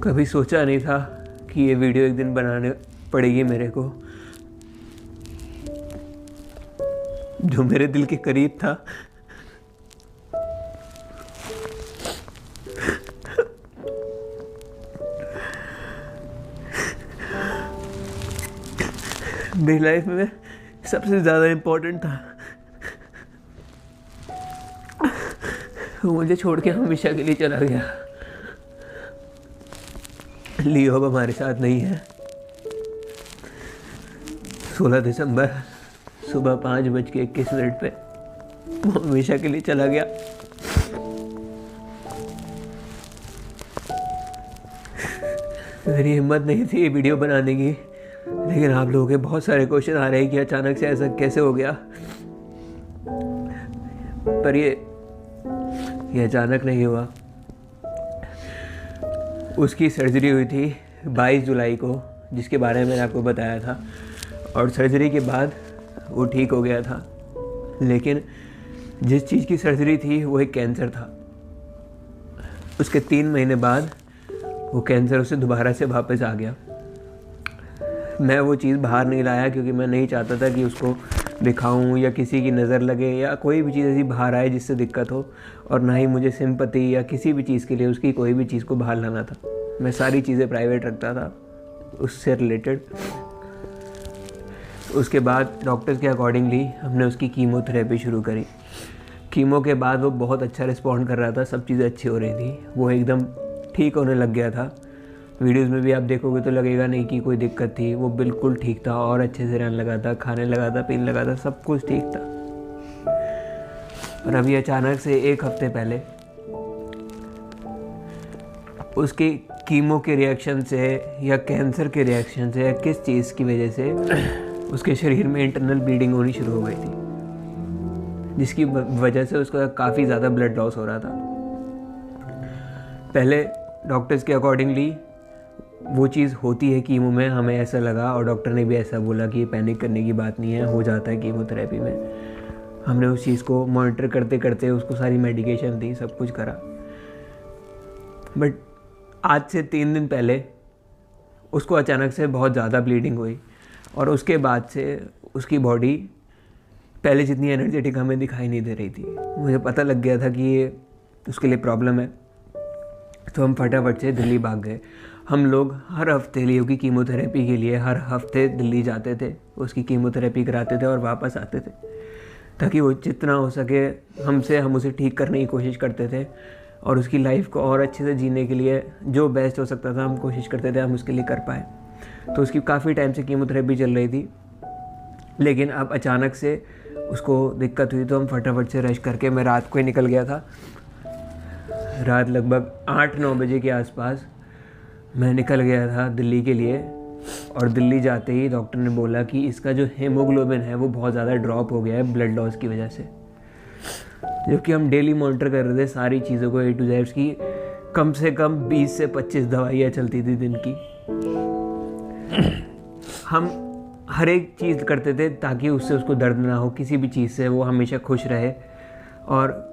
कभी सोचा नहीं था कि ये वीडियो एक दिन बनाने पड़ेगी मेरे को, जो मेरे दिल के करीब था। मेरी लाइफ में सबसे ज़्यादा इम्पोर्टेंट था। वो मुझे छोड़ के हमेशा के लिए चला गया। लियो अब हमारे साथ नहीं है। 16 दिसंबर सुबह 5:21 पे वो हमेशा के लिए चला गया। मेरी हिम्मत नहीं थी ये वीडियो बनाने की, लेकिन आप लोगों के बहुत सारे क्वेश्चन आ रहे हैं कि अचानक से ऐसा कैसे हो गया। पर ये अचानक नहीं हुआ। उसकी सर्जरी हुई थी 22 जुलाई को, जिसके बारे में मैंने आपको बताया था, और सर्जरी के बाद वो ठीक हो गया था। लेकिन जिस चीज़ की सर्जरी थी वो एक कैंसर था। उसके 3 महीने बाद वो कैंसर उसे दोबारा से वापस आ गया। मैं वो चीज़ बाहर नहीं लाया क्योंकि मैं नहीं चाहता था कि उसको दिखाऊं या किसी की नज़र लगे या कोई भी चीज़ ऐसी बाहर आए जिससे दिक्कत हो, और ना ही मुझे सिंपैथी या किसी भी चीज़ के लिए उसकी कोई भी चीज़ को बाहर लाना था। मैं सारी चीज़ें प्राइवेट रखता था उससे रिलेटेड। उसके बाद डॉक्टर्स के अकॉर्डिंगली हमने उसकी कीमोथेरेपी शुरू करी। कीमो के बाद वो बहुत अच्छा रिस्पॉन्ड कर रहा था, सब चीज़ें अच्छी हो रही थी, वो एकदम ठीक होने लग गया था। वीडियोज़ में भी आप देखोगे तो लगेगा नहीं कि कोई दिक्कत थी, वो बिल्कुल ठीक था और अच्छे से रहने लगा था, खाने लगा था, पीने लगा था, सब कुछ ठीक था। और अभी अचानक से 1 हफ्ते पहले उसकी कीमो के रिएक्शन से या कैंसर के रिएक्शन से या किस चीज़ की वजह से उसके शरीर में इंटरनल ब्लीडिंग होनी शुरू हो गई थी, जिसकी वजह से उसका काफ़ी ज़्यादा ब्लड लॉस हो रहा था। पहले डॉक्टर्स के अकॉर्डिंगली वो चीज़ होती है कीमो में, हमें ऐसा लगा, और डॉक्टर ने भी ऐसा बोला कि पैनिक करने की बात नहीं है, हो जाता है कीमोथेरेपी में। हमने उस चीज़ को मॉनिटर करते करते उसको सारी मेडिकेशन दी, सब कुछ करा। बट आज से 3 दिन पहले उसको अचानक से बहुत ज़्यादा ब्लीडिंग हुई, और उसके बाद से उसकी बॉडी पहले जितनी एनर्जेटिक हमें दिखाई नहीं दे रही थी। मुझे पता लग गया था कि ये उसके लिए प्रॉब्लम है, तो हम फटाफट से दिल्ली भाग गए। हम लोग हर हफ्ते लियो की कीमोथेरेपी के लिए हर हफ्ते दिल्ली जाते थे, उसकी कीमोथेरेपी कराते थे और वापस आते थे, ताकि वो जितना हो सके हम उसे ठीक करने की कोशिश करते थे, और उसकी लाइफ को और अच्छे से जीने के लिए जो बेस्ट हो सकता था हम कोशिश करते थे हम उसके लिए कर पाए। तो उसकी काफ़ी टाइम से कीमोथेरेपी चल रही थी, लेकिन अब अचानक से उसको दिक्कत हुई, तो हम फटाफट से रश करके, मैं रात को ही निकल गया था। रात लगभग 8-9 बजे के आसपास मैं निकल गया था दिल्ली के लिए, और दिल्ली जाते ही डॉक्टर ने बोला कि इसका जो हीमोग्लोबिन है वो बहुत ज़्यादा ड्रॉप हो गया है ब्लड लॉस की वजह से। जबकि हम डेली मॉनिटर कर रहे थे सारी चीज़ों को, A to Z की कम से कम 20 से 25 दवाइयाँ चलती थी दिन की। हम हर एक चीज़ करते थे ताकि उससे उसको दर्द ना हो, किसी भी चीज़ से वो हमेशा खुश रहे। और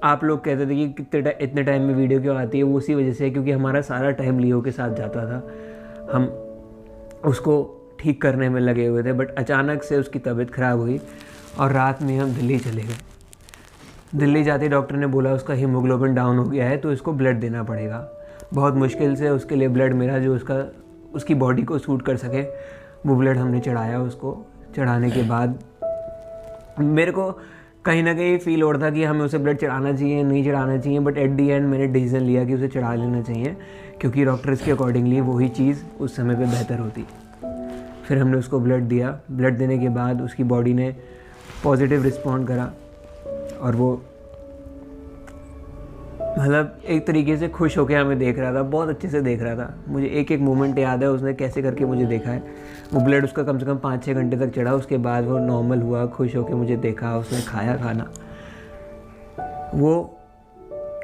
आप लोग कहते थे कि इतने टाइम में वीडियो क्यों आती है, वो उसी वजह से है क्योंकि हमारा सारा टाइम लियो के साथ जाता था, हम उसको ठीक करने में लगे हुए थे। बट अचानक से उसकी तबीयत ख़राब हुई और रात में हम दिल्ली चले गए। दिल्ली जाते डॉक्टर ने बोला उसका हीमोग्लोबिन डाउन हो गया है, तो इसको ब्लड देना पड़ेगा। बहुत मुश्किल से उसके लिए ब्लड मिला जो उसकी बॉडी को सूट कर सके, वो ब्लड हमने चढ़ाया। उसको चढ़ाने के बाद मेरे को कहीं ना कहीं फील हो रहा था कि हमें उसे ब्लड चढ़ाना चाहिए नहीं चढ़ाना चाहिए, बट एट दी एंड मैंने डिसीजन लिया कि उसे चढ़ा लेना चाहिए, क्योंकि डॉक्टर्स के अकॉर्डिंगली वही चीज़ उस समय पे बेहतर होती। फिर हमने उसको ब्लड दिया। ब्लड देने के बाद उसकी बॉडी ने पॉजिटिव रिस्पॉन्ड करा, और वो मतलब एक तरीके से खुश होकर हमें देख रहा था, बहुत अच्छे से देख रहा था। मुझे एक एक मोमेंट याद है उसने कैसे करके मुझे देखा है। वो ब्लड उसका कम से कम 5-6 घंटे तक चढ़ा, उसके बाद वो नॉर्मल हुआ, खुश होकर मुझे देखा, उसने खाया खाना। वो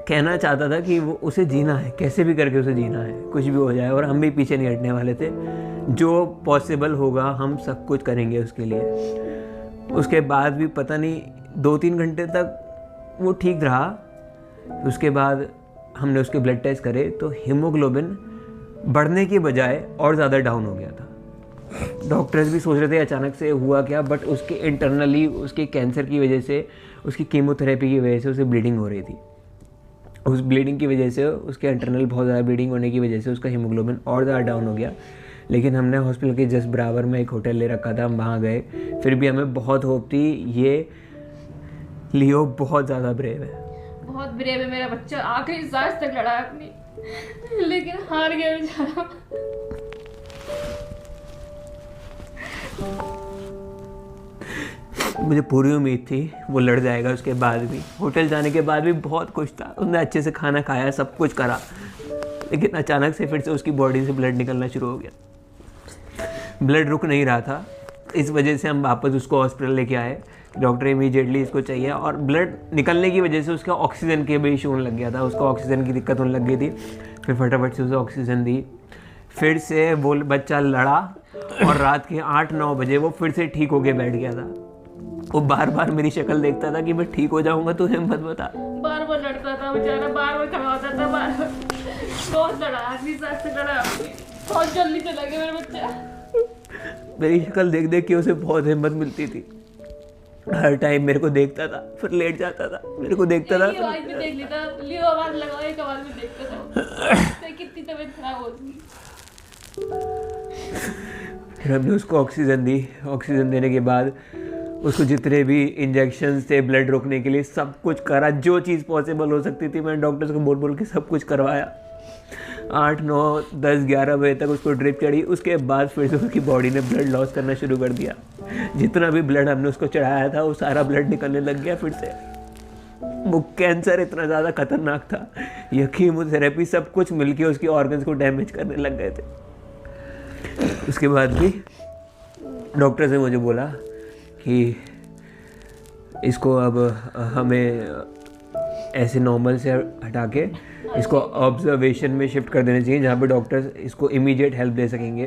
कहना चाहता था कि वो उसे जीना है, कैसे भी करके उसे जीना है, कुछ भी हो जाए, और हम भी पीछे नहीं हटने वाले थे। जो पॉसिबल होगा हम सब कुछ करेंगे उसके लिए। उसके बाद भी पता नहीं 2-3 घंटे तक वो ठीक रहा। उसके बाद हमने उसके ब्लड टेस्ट करे तो हीमोग्लोबिन बढ़ने की बजाय और ज़्यादा डाउन हो गया था। डॉक्टर्स भी सोच रहे थे अचानक से हुआ क्या, बट उसके इंटरनली उसके कैंसर की वजह से, उसकी कीमोथेरेपी की वजह से उसे ब्लीडिंग हो रही थी। उस ब्लीडिंग की वजह से, उसके इंटरनल बहुत ज़्यादा ब्लीडिंग होने की वजह से उसका हीमोग्लोबिन और ज़्यादा डाउन हो गया। लेकिन हमने हॉस्पिटल के जस्ट बराबर में एक होटल ले रखा था, हम वहाँ गए। फिर भी हमें बहुत होप थी, ये लियो बहुत ज़्यादा ब्रेव है, बहुत ब्रेव है मेरा बच्चा, आखिरी सांस तक लड़ा अपनी, लेकिन हार गया बेचारा। मुझे पूरी उम्मीद थी वो लड़ जाएगा। उसके बाद भी, होटल जाने के बाद भी बहुत कुछ था, उसने अच्छे से खाना खाया, सब कुछ करा, लेकिन अचानक से फिर से उसकी बॉडी से ब्लड निकलना शुरू हो गया। ब्लड रुक नहीं रहा था। इस वजह से हम वापस उसको हॉस्पिटल लेके आए। डॉक्टर इमीडिएटली इसको चाहिए, और ब्लड निकलने की वजह से उसका ऑक्सीजन के भी इशू होने लग गया था, उसको ऑक्सीजन की दिक्कत होने लग गई थी। फिर फटाफट से उसे ऑक्सीजन दी, फिर से वो बच्चा लड़ा, और रात के 8-9 बजे वो फिर से ठीक होके बैठ गया था। वो बार बार मेरी शक्ल देखता था कि मैं ठीक हो जाऊंगा, तू हिम्मत बता। बार बार लड़ता था बेचारा, बार बार खड़ा होता था, बार बार बहुत लड़ा, आखिरी सांस तक लड़ा, बहुत जल्दी चला गया मेरा बच्चा। मेरी शक्ल देख देख के उसे बहुत हिम्मत मिलती थी। हर टाइम मेरे को देखता था, फिर लेट जाता था, मेरे को देखता था। आवाज भी देख लेता, लियो आवाज लगाओ, एक आवाज में देखता था तो कितनी तबीयत खराब होती। फिर हमने उसको ऑक्सीजन दी। ऑक्सीजन देने के बाद उसको जितने भी इंजेक्शन थे ब्लड रोकने के लिए, सब कुछ करा, जो चीज़ पॉसिबल हो सकती थी मैंने डॉक्टर्स को बोल बोल के सब कुछ करवाया। 8, 9, 10, 11 बजे तक उसको ड्रिप चढ़ी। उसके बाद फिर से उसकी बॉडी ने ब्लड लॉस करना शुरू कर दिया। जितना भी ब्लड हमने उसको चढ़ाया था वो सारा ब्लड निकलने लग गया फिर से। वो कैंसर इतना ज़्यादा खतरनाक था, ये कीमोथेरेपी सब कुछ मिलके उसके ऑर्गन्स को डैमेज करने लग गए थे। उसके बाद भी डॉक्टर ने मुझे बोला कि इसको अब हमें ऐसे नॉर्मल से हटा के इसको ऑब्जर्वेशन में शिफ्ट कर देना चाहिए, जहाँ पे डॉक्टर्स इसको इमीडिएट हेल्प दे सकेंगे।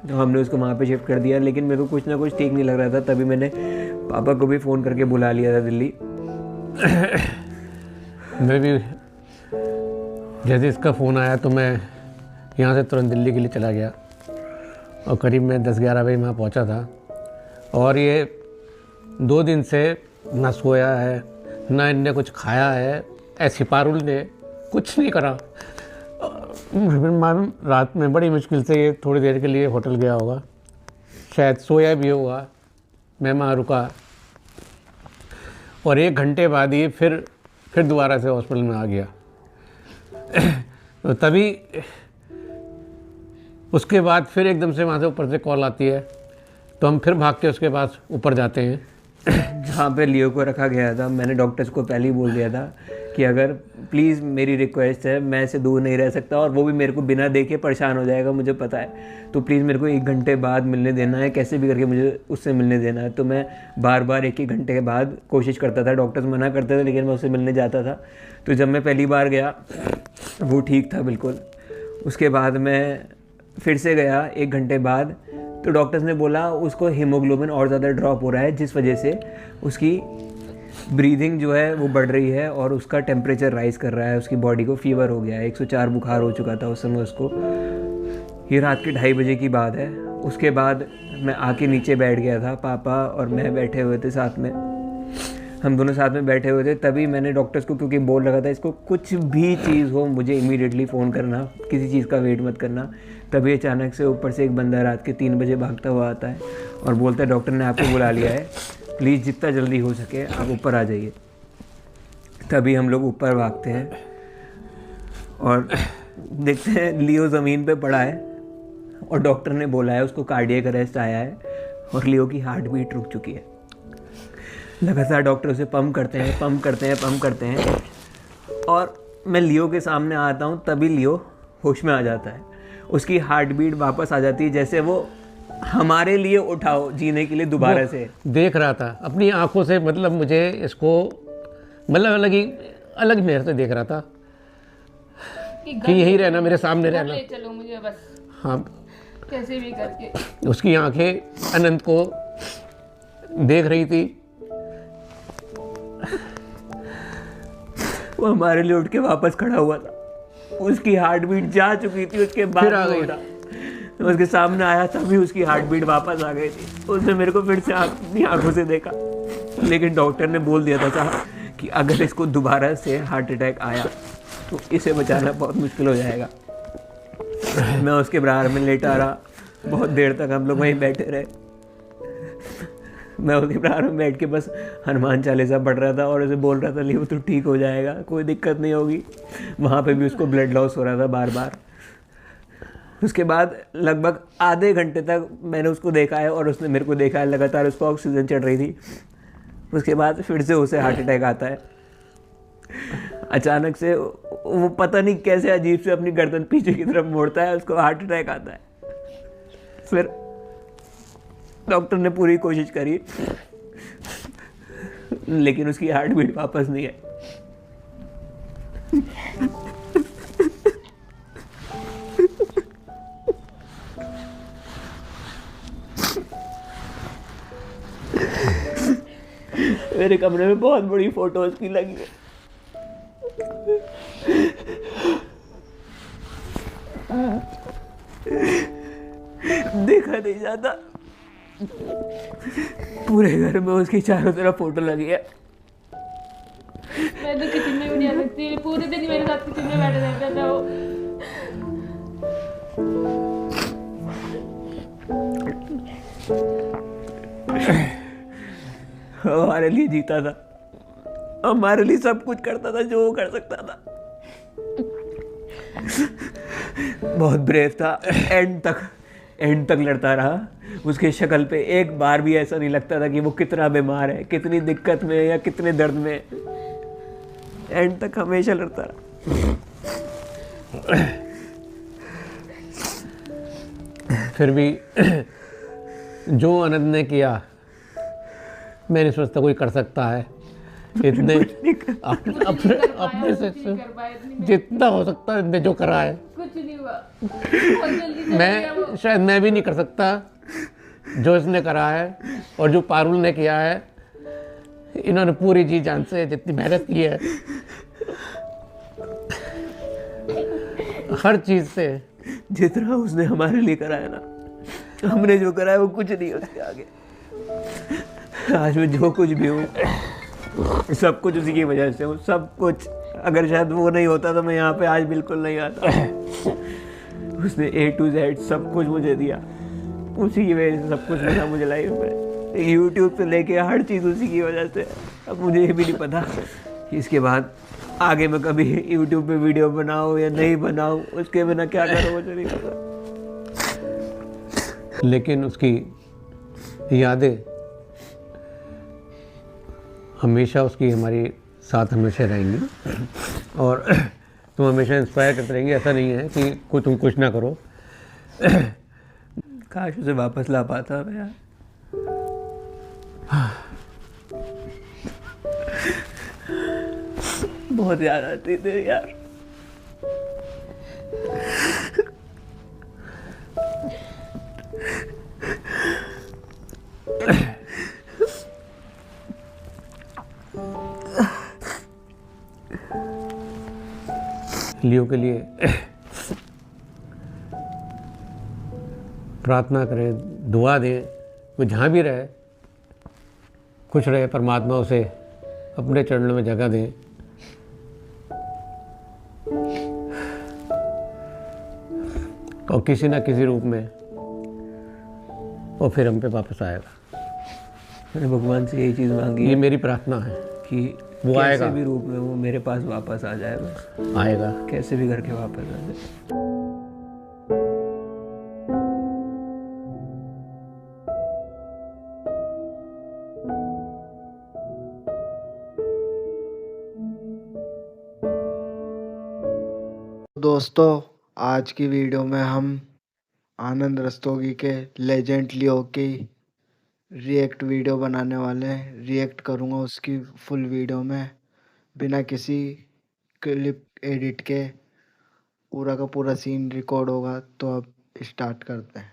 तो हमने उसको वहाँ पे शिफ्ट कर दिया, लेकिन मेरे को कुछ ना कुछ ठीक नहीं लग रहा था। तभी मैंने पापा को भी फ़ोन करके बुला लिया था दिल्ली। मैं भी जैसे इसका फ़ोन आया तो मैं यहाँ से तुरंत दिल्ली के लिए चला गया, और करीब मैं 10-11 बजे वहाँ पहुँचा था। और ये 2 दिन से ना सोया है, ना इनने कुछ खाया है, ऐसी पारुल ने कुछ नहीं करा। फिर मालूम रात में बड़ी मुश्किल से ये थोड़ी देर के लिए होटल गया होगा, शायद सोया भी होगा। मैं वहाँ रुका, और 1 घंटे बाद ये फिर दोबारा से हॉस्पिटल में आ गया। तो तभी उसके बाद फिर एकदम से वहाँ से ऊपर से कॉल आती है, तो हम फिर भाग के उसके पास ऊपर जाते हैं। जहाँ पे लियो को रखा गया था, मैंने डॉक्टर्स को पहले ही बोल दिया था कि अगर प्लीज़ मेरी रिक्वेस्ट है, मैं इससे दूर नहीं रह सकता, और वो भी मेरे को बिना देखे परेशान हो जाएगा, मुझे पता है। तो प्लीज़ मेरे को 1 घंटे बाद मिलने देना है, कैसे भी करके मुझे उससे मिलने देना है। तो मैं बार बार 1-1 घंटे के बाद कोशिश करता था, डॉक्टर्स मना करते थे, लेकिन मैं उससे मिलने जाता था। तो जब मैं पहली बार गया वो ठीक था बिल्कुल। उसके बाद मैं फिर से गया 1 घंटे बाद, तो डॉक्टर्स ने बोला उसको हीमोग्लोबिन और ज़्यादा ड्रॉप हो रहा है, जिस वजह से उसकी ब्रीदिंग जो है वो बढ़ रही है और उसका टेम्परेचर राइज कर रहा है, उसकी बॉडी को फीवर हो गया है। 104 बुखार हो चुका था उस समय उसको। ये रात के 2:30 बजे की बात है। उसके बाद मैं आके नीचे बैठ गया था, पापा और मैं बैठे हुए थे साथ में, हम दोनों साथ में बैठे हुए थे। तभी मैंने डॉक्टर्स को, क्योंकि बोल रखा था इसको कुछ भी चीज़ हो मुझे इमीडिएटली फ़ोन करना, किसी चीज़ का वेट मत करना। तभी अचानक से ऊपर से एक बंदा रात के 3 बजे भागता हुआ आता है और बोलता है डॉक्टर ने आपको बुला लिया है, प्लीज़ जितना जल्दी हो सके आप ऊपर आ जाइए। तभी हम लोग ऊपर भागते हैं और देखते हैं लियो ज़मीन पे पड़ा है और डॉक्टर ने बोला है उसको कार्डियक अरेस्ट आया है और लियो की हार्ट बीट रुक चुकी है। लगातार डॉक्टर उसे पंप करते हैं और मैं लियो के सामने आता हूँ, तभी लियो होश में आ जाता है। उसकी हार्ट बीट वापस आ जाती है, जैसे वो हमारे लिए उठाओ जीने के लिए दोबारा से देख रहा था अपनी आंखों से। मतलब मुझे इसको अलग नज़र से देख रहा था कि यही रहना, मेरे सामने रहना, ले चलो मुझे बस, हाँ कैसे भी करके। उसकी आंखें अनंत को देख रही थी। वो हमारे लिए उठ के वापस खड़ा हुआ था। उसकी हार्ट बीट जा चुकी थी, उसके बाद फिर आ वो गई। उठा। तो उसके सामने आया तभी उसकी हार्ट बीट वापस आ गई थी। उसने मेरे को फिर से अपनी आंखों से देखा, लेकिन डॉक्टर ने बोल दिया था साहब कि अगर इसको दोबारा से हार्ट अटैक आया तो इसे बचाना बहुत मुश्किल हो जाएगा। मैं उसके बराबर में लेटा रहा, बहुत देर तक हम लोग वहीं बैठे रहे। मैं उसके बराबर में बैठ के बस हनुमान चालीसा पढ़ रहा था और उसे बोल रहा था लियो तो ठीक हो जाएगा, कोई दिक्कत नहीं होगी। वहाँ पे भी उसको ब्लड लॉस हो रहा था बार बार। उसके बाद लगभग आधे घंटे तक मैंने उसको देखा है और उसने मेरे को देखा है, लगातार उसको ऑक्सीजन चढ़ रही थी। उसके बाद फिर से उसे हार्ट अटैक आता है। अचानक से वो पता नहीं कैसे अजीब से अपनी गर्दन पीछे की तरफ मोड़ता है, उसको हार्ट अटैक आता है। फिर डॉक्टर ने पूरी कोशिश करी, लेकिन उसकी हार्ट बीट वापस नहीं है। मेरे कमरे में बहुत बड़ी फोटोज की लगी है। देखा नहीं जाता, पूरे घर में उसकी चारों तरफ फोटो लगी है। मैं तो किचन में भी नहीं आ सकती, पूरे दिन मेरे साथ किचन में बैठे रहता था वो। हमारे लिए जीता था, हमारे लिए सब कुछ करता था जो वो कर सकता था। बहुत ब्रेव था, एंड तक लड़ता रहा। उसकी शक्ल पे एक बार भी ऐसा नहीं लगता था कि वो कितना बीमार है, कितनी दिक्कत में है या कितने दर्द में है। एंड तक हमेशा लड़ता रहा। फिर भी जो आनंद ने किया, मैं नहीं सोचता कोई कर सकता है। इतने अपने से जितना हो सकता है इतने जो करा है, कुछ नहीं हुआ, बहुत जल्दी चला गया वो। शायद मैं भी नहीं कर सकता जो इसने करा है और जो पारुल ने किया है। इन्होंने पूरी जी जान से जितनी मेहनत की है, हर चीज से, जितना उसने हमारे लिए कराया ना, हमने जो करा है वो कुछ नहीं है उसके आगे। आज मैं जो कुछ भी हूँ, सब कुछ उसी की वजह से हूँ, सब कुछ। अगर शायद वो नहीं होता तो मैं यहाँ पे आज बिल्कुल नहीं आता। उसने A to Z सब कुछ मुझे दिया, उसी की वजह से सब कुछ मिला मुझे लाइफ में। यूट्यूब से लेके हर चीज़ उसी की वजह से। अब मुझे ये भी नहीं पता कि इसके बाद आगे मैं कभी यूट्यूब पे वीडियो बनाऊँ या नहीं बनाऊँ, उसके बिना क्या करूँ मुझे नहीं पता। लेकिन उसकी यादें हमेशा उसकी हमारी साथ हमेशा रहेंगी और तुम हमेशा इंस्पायर करते रहेंगे। ऐसा नहीं है कि तुम कुछ ना करो। काश उसे वापस ला पाता मैं यार। बहुत याद आती थी यार। लियो के लिए प्रार्थना करें, दुआ दें, वो जहाँ भी रहे खुश रहे, परमात्मा उसे अपने चरणों में जगह दें। और किसी ना किसी रूप में वो फिर हम पे वापस आएगा। मैंने भगवान से यही चीज़ मांगी ये है मेरी प्रार्थना है कि वो कैसे आएगा। भी रूप में वो मेरे पास वापस आ जाए, बस आएगा। कैसे भी करके वापस आ जाए। दोस्तों, आज की वीडियो में हम आनंद रस्तोगी के लेजेंड लियो की रिएक्ट वीडियो बनाने वाले हैं। रिएक्ट करूँगा उसकी फुल वीडियो में, बिना किसी क्लिप एडिट के। पूरा का पूरा सीन रिकॉर्ड होगा। तो अब स्टार्ट करते हैं।